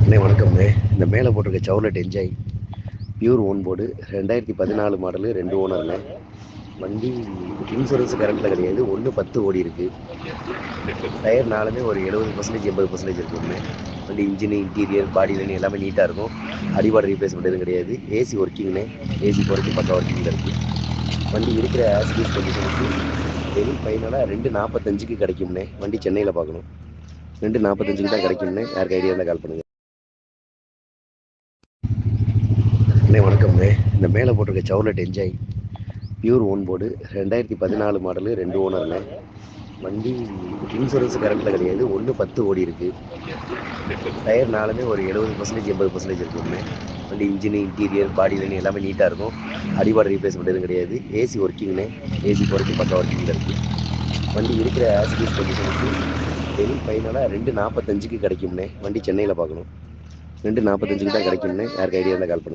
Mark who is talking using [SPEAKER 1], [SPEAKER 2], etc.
[SPEAKER 1] அண்ணே வணக்கம்ண்ணே. இந்த மேலே போட்டிருக்க Chevrolet Enjoy pure own board 2014 model 2 ஓனர்ண்ணே. வண்டி இன்சூரன்ஸ் கரண்ட்டில் கிடையாது. 1/10 ஓடி இருக்கு. டயர் நாலுமே ஒரு 70% 80% இருக்குண்ணே. வண்டி இன்ஜின் இன்டீரியர் பாடி லைன் எல்லாமே நீட்டாக இருக்கும். அடிபாடு ரீப்ளேஸ்மெண்ட் எதுவும் கிடையாது. ஏசி ஒர்க்கிங்ண்ணே. ஏசி போகிறதுக்கு பக்கா ஒர்க்கிங்கில் இருக்குது. வண்டி இருக்கிற ஆசிரியஸ் கண்டிஷனுக்கு வெளி ஃபைனலாக 245க்கு கிடைக்கும்ண்ணே. வண்டி சென்னையில் பார்க்கணும். 245க்கு தான் கிடைக்கும்ண்ணே. யாருக்கு ஐடியா இருந்தால் கால் பண்ணுங்கள். அண்ணே வணக்கம்ண்ணே. இந்த மேலே போட்டிருக்க Chevrolet Enjoy pure own board 2014 model 2 ஓனர்ண்ணே. வண்டி இன்சூரன்ஸ் கரண்ட்டில் கிடையாது. 1/10 ஓடி இருக்கு. டயர் நாலுமே ஒரு 70% 80% இருக்குண்ணே. வண்டி இன்ஜின் இன்டீரியர் பாடி லைன் எல்லாமே நீட்டாக இருக்கும். அடிபாடு ரீப்ளேஸ்மெண்ட் எதுவும் கிடையாது. ஏசி ஒர்க்கிங்ண்ணே. ஏசி போகிறதுக்கு பக்கா ஒர்க்கிங்கில் இருக்குது. வண்டி இருக்கிற ஆசிரியஸ் கண்டிஷனுக்கு வெளி ஃபைனலாக 245க்கு கிடைக்கும்ண்ணே. வண்டி சென்னையில் பார்க்கணும். 245க்கு தான் கிடைக்கும்ண்ணே. யாருக்கு ஐடியா இருந்தால் கால் பண்ணுங்கள்.